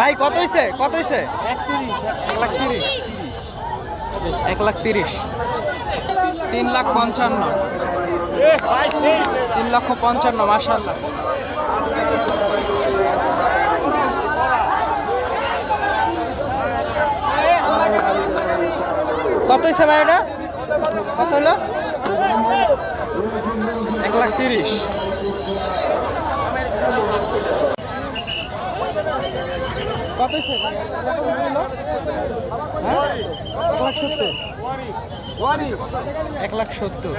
ভাই কত হইছে কত হইছে? 1,30,000 3,55,000 3,55,000 মাশাআল্লাহ। কত হইছে ভাই এটা? কত হলো? 1,30,000। কত হইছে? 1,70,000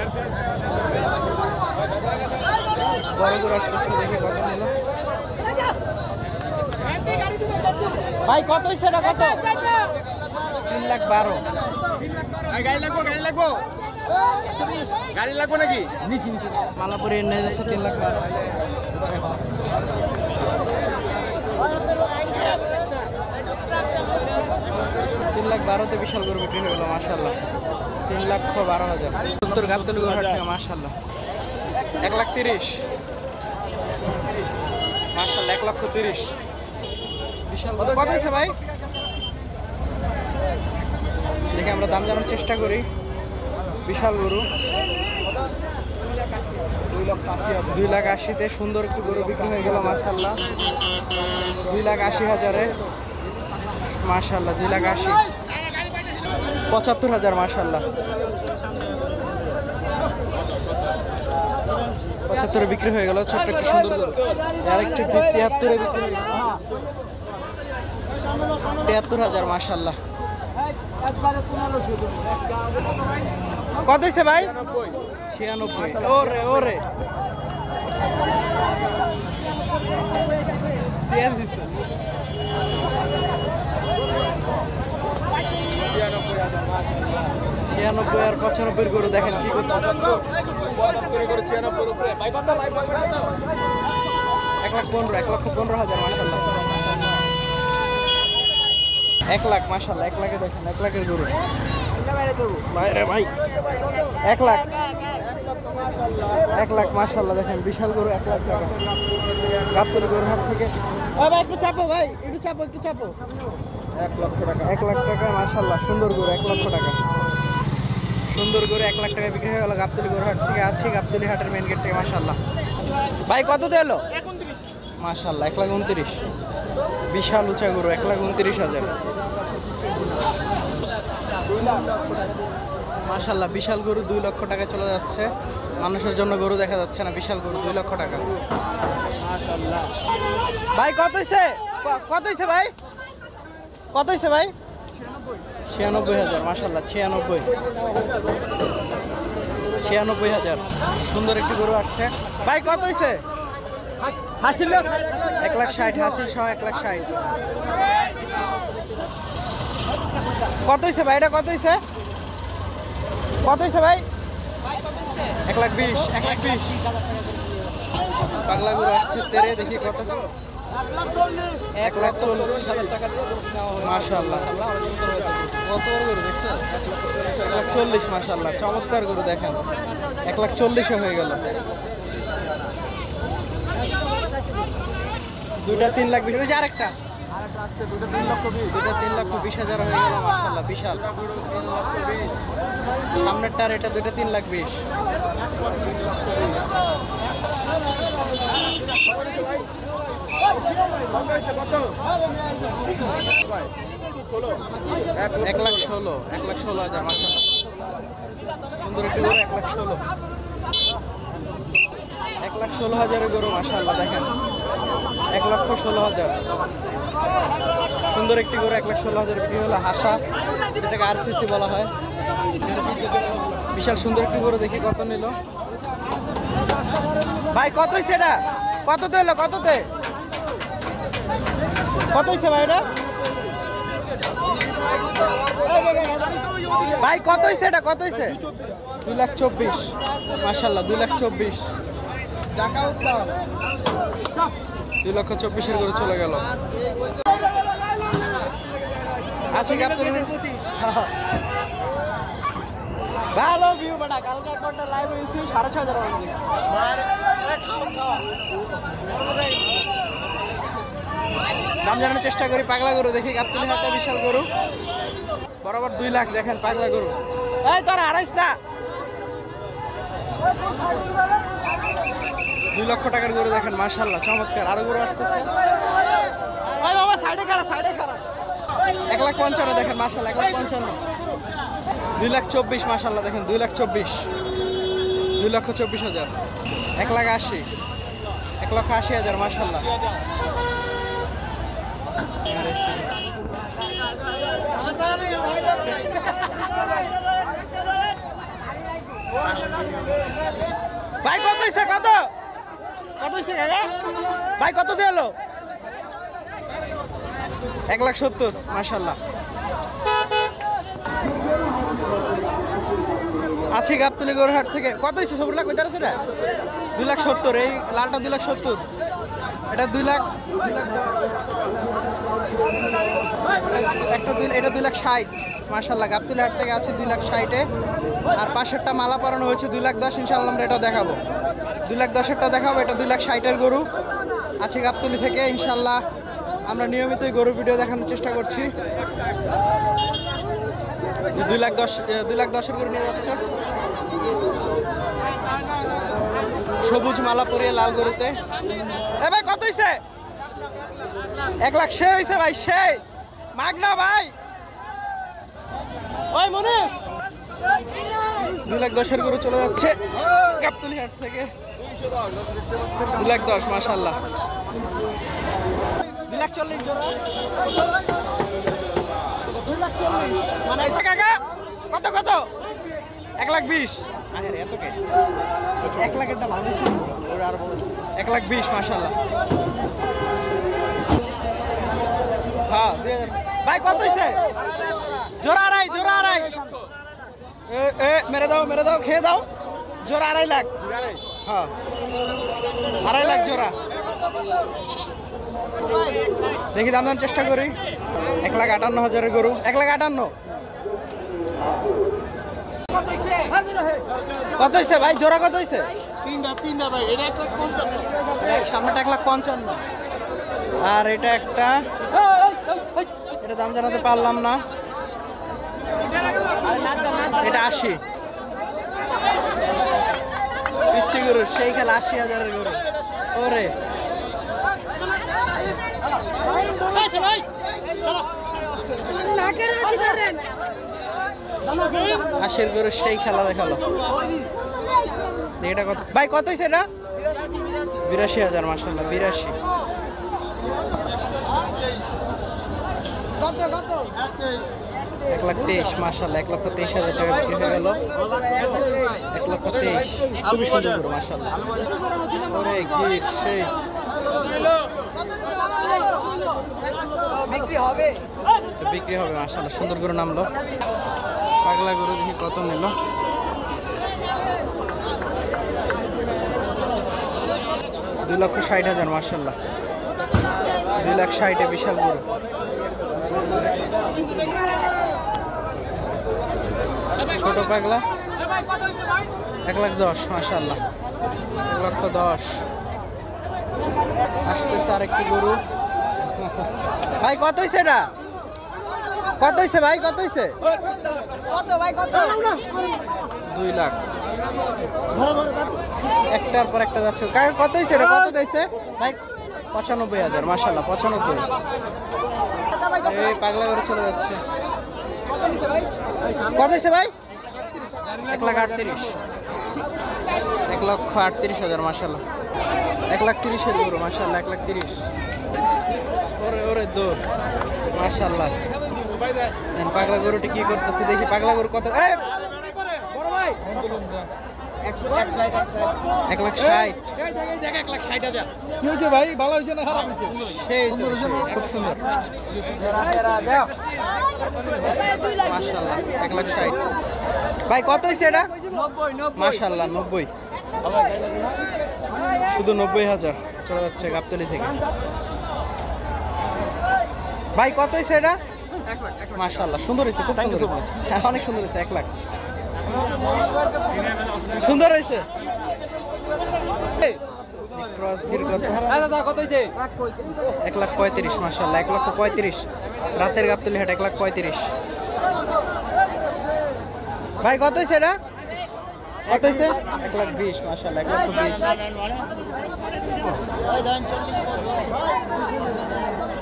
বড় করে আসছে দেখি কত নিল ভাই। কত হইছে এটা? কত? 3,12,000। গাড়ি লাগবো গাড়ি লাগবো নাকি? মালাপুরি এনে যাচ্ছে 3,12,000। 3,12,000 বিশাল গরু বিক্রি হয়ে গেল মাশাআল্লাহ। 3,12,000 70 গাবতলী গরু হাট থেকে মাশাআল্লাহ। 1,30,000 মাশাআল্লাহ। 1,30,000 বিশাল। কত হয়েছে ভাই? দেখে আমরা দাম জানার চেষ্টা করি। বিশাল গরু 2,80,000 সুন্দর একটু গরু বিক্রি হয়ে গেল মাশাআল্লাহ। 2,80,000 মাশাআল্লাহ। 2,80,000 75,000 মাশাআল্লাহ। 75 বিক্রি হয়ে গেল। ছোট্ট একটু সুন্দর গরু আরেকটু 73 বিক্রি হয়ে গেল। 73,000 মাশাআল্লাহ। কত হয়েছে ভাই? 96। ওরে ওরে আর 95 গরু দেখেন কি করতে। 1,15,000 মাশাআল্লাহ। 1 লাখ মাশাআল্লাহ। 1 লাখে দেখেন 1 লাখের গরু বাইরে ভাই। 1 লাখ 1 লাখ মাশাআল্লাহ। দেখেন বিশাল গরু 1 লাখ টাকা গাবতলী গরুর হাট থেকে। ভাই একটু চাপো ভাই, একটু চাপো। 1 লক্ষ টাকা। 1 লাখ টাকা মাশাআল্লাহ। সুন্দর গরু 1 লক্ষ টাকা। সুন্দর গরু 1 লাখ টাকা বিক্রি হয়ে গেল গাবতলী গরুর হাট থেকে। আছি গাবতলী হাটের মেইন গেট থেকে মাশাআল্লাহ। ভাই কত দিল? মাশাআল্লাহ 1,29,000 বিশাল উঁচা গরু 1,29,000 মাশাআল্লাহ। বিশাল গরু 2 লক্ষ টাকা চলে যাচ্ছে। মানুষের জন্য গরু দেখা যাচ্ছে না। বিশাল গরু 2 লক্ষ টাকা মাশাআল্লাহ। ভাই কত হইছে? কত হইছে ভাই? কত হইছে ভাই? 96,000 মাশাআল্লাহ। 96,000 সুন্দর একটি গরু আসছে। ভাই কত হইছে? 1,60,000 হাসিল সহ 1,60,000। কত হইছে ভাই এটা? কত হইছে? কত হইছে ভাই? 1,20,000 পাগলা গরু আসছে তেরে দেখি কত। 1,40,000 টাকা মাশাআল্লাহ। কত বড় গরু দেখছেন? 1,40,000 মাশাআল্লাহ। চমৎকার গরু দেখেন 1,40,000 হয়ে গেল। দুইটা 3,20,000 ওই যে আরেকটা দুইটা 3,20,000 হয়ে গেল মাশাআল্লাহ। বিশাল সামনেরটার এটা দুইটা 3,20,000। এক লাখ 1,16,000 মাশাআল্লাহ। সুন্দর একটি গরু 1,16,000 1,16,000 গরু মাশাআল্লাহ। দেখেন 1,16,000 সুন্দর একটি গরু 1,16,000 বিক্রি হলো। হাসা যেটাকে আরসিসি বলা হয়। বিশাল সুন্দর একটি গরু দেখি কত নিল ভাই। কত হইছে এটা? কততে এলো? কততে? কত হইছে ভাই এটা? ভাই কত হইছে এটা? কত হইছে? 2,24,000 মাশাআল্লাহ। 2,24,000 2,24,000 করে চলে গেল। আজকে ভালো ভিউ বেটা। কালকে একটা লাইভ হয়েছি 6,500 দাম জানানোর চেষ্টা করি। পাগলা গরু দেখি, গাবতলী হাটে বিশাল গরু বরাবর 2 লাখ। দেখেন পাগলা গরু, এই তোর আড়াইশ না, 2 লক্ষ টাকার গরু দেখেন মাশাআল্লাহ, চমৎকার। আরো গরু আসতেছে। ওই বাবা সাইডে খারাপ, সাইডে খারাপ। 1,55,000 দেখেন মাশাআল্লাহ, 1,55,000। 2,24,000 মাশাআল্লাহ দেখেন, 2,24,000, 2,24,000, 1,80,000, 1,80,000 মাশাআল্লাহ। ভাই কত হইছে, কত কত হইছে কাকা? ভাই কত দিল? 1,70,000 মাশাআল্লাহ। আছি গাবতলী গরুর হাট থেকে। কত হইছে সবুরলা? কই দাঁড়াছে এটা? 2,70,000। এই লালটা 2,70,000, এটা 2 লাখ, 2 লাখ 10, একটা এটা 2,60,000 মাশাআল্লাহ। গাবতলী হাট থেকে আছে 2,60,000-এ। আর পাশেরটা মালা পরানো হয়েছে 2,10,000। ইনশাআল্লাহ আমরা এটা দেখাবো, 2,10,000-টা দেখাবো। এটা 2,60,000-এর গরু আছে গাবতলী থেকে। ইনশাআল্লাহ আমরা নিয়মিতই গরু ভিডিও দেখানোর চেষ্টা করছি। যে 2,10,000-এর গরু নিয়ে যাচ্ছে, সবুজ মালা পরিয়ে লাল গরুতে। এ ভাই কত হইছে? 1 লাখ সে হইছে ভাই, সে মাগ না ভাই। ওই মনে 2,10,000-এর গরু চলে যাচ্ছে গাবতলী হাট থেকে। 2,10,000 মাশাআল্লাহ। 2,40,000 জোড়া, 2,40,000 মানে কাকা কত কত? 1,20,000। আরে এত কে? 1 লাখের দাম ভালো ছিল, ওরা আর বলে 1,20,000 মাশাআল্লাহ। হ্যাঁ 2,000। ভাই কত হইছে? জোড়া আড়াই, জোড়া আড়াই। এ মেরে দাও, মেরে দাও, খেয়ে দাও। জোড়া 2.5 লাখ। হ্যাঁ 2.5 লাখ জোড়া। দেখি দাম দাম চেষ্টা করি। 1,58,000-এর গরু, 1,58,000। কত হয়েছে ভাই? জোড়া কত হয়েছে? 3টা ভাই। এটা একটা কোনটা? সামনেটা 1,55,000 আর এটা একটা, এটা দাম জানাতে পারলাম না। এটা 80। পিচ্ছি গরু সেই খেলা, 80,000-এর গরু। ওরে হাঁসের গরু সেই খেলা দেখালো। এটা কত ভাই? কত হয়েছে এটা? 82,000 মাশাআল্লাহ, 82। 1,23,000 মাশাআল্লাহ, 1,23,000 টাকা বিক্রি হয়ে গেল। 1,23,000 খুবই সুন্দর গরু মাশাআল্লাহ। ওরে গিট সেই বিক্রি হবে, বিক্রি হবে মাশাআল্লাহ। সুন্দর গরু নামলো। পাগলা গরু দেখি কত নিল। 2,60,000 মাশাআল্লাহ, 2,60,000-এ বিশাল গরু। ছোট পাগলা 1,10,000 মাশাআল্লাহ, 1,10,000। আসতেছে আরেকটি গরু। ভাই কত হয়েছে এটা? কত হয়েছে ভাই? কত হয়েছে? কত ভাই? কত? 2 লাখ। একটার পর একটা যাচ্ছে। কত হয়েছে এটা? কত দিয়েছে ভাই? 95,000 মাশাআল্লাহ, 95। এই পাগলা গরু চলে যাচ্ছে। কত হয়েছে ভাই? 1,38,000, 1,38,000 মাশাআল্লাহ, 1,30,000-এর গরু মাশাআল্লাহ, 1,30,000। ওরে ওরে দৌড় মাশাআল্লাহ। পাগলা গরুটি কি করতেছে দেখি। পাগলা গরু কত? বড় ভাই 1,60,000। 1,60,000। কি হয়েছে ভাই? ভালো হয়েছে না খারাপ হয়েছে? খুব সুন্দর মাশাআল্লাহ, 1,60,000। ভাই কত হয়েছে এটা? 90 মাশাআল্লাহ, 90। শুধু 90,000 চলে যাচ্ছে গাবতলী থেকে। ভাই কত হয়েছে এটা? 1 লাখ। মাশাআল্লাহ সুন্দর হয়েছে, খুব সুন্দর হয়েছে। হ্যাঁ অনেক সুন্দর হয়েছে। 1 লাখ সুন্দর হয়েছে। ক্রস গির কত? দাদা কত হয়েছে? 1,35,000 মাশাআল্লাহ, 1,35,000। রাতের গাবতলি হাট 1,35,000। ভাই কত হয়েছে এটা? কত হয়েছে? 1,20,000 মাশাআল্লাহ, 1,20,000।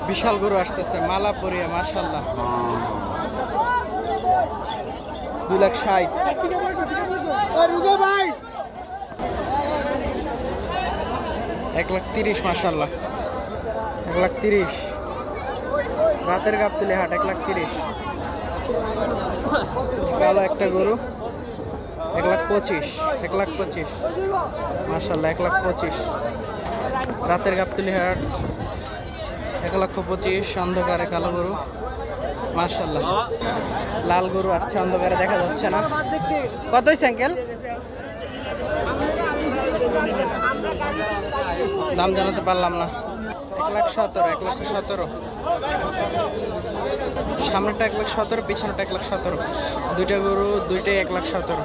বিশাল গরু আসতেছে মালাপুরিয়া মাশাআল্লাহ, 2,60,000। ভাই 1,30,000 মাশাআল্লাহ, 1,30,000। রাতের গাবতলি হাট 1,30,000। কালো একটা গরু 1,25,000, 1,25,000 মাশাআল্লাহ, 1,25,000। রাতের গাবতলি হাট 1,25,000। অন্ধকারে কালো গরু মাশাআল্লাহ। লাল গরু আসছে, অন্ধকারে দেখা যাচ্ছে না। কত হয়েছে আঙ্কেল? দাম জানাতে পারলাম না। 1,17,000, 1,17,000। সামনেটা 1,17,000, পিছনেটা 1,17,000। দুইটা গরু, দুইটাই 1,17,000।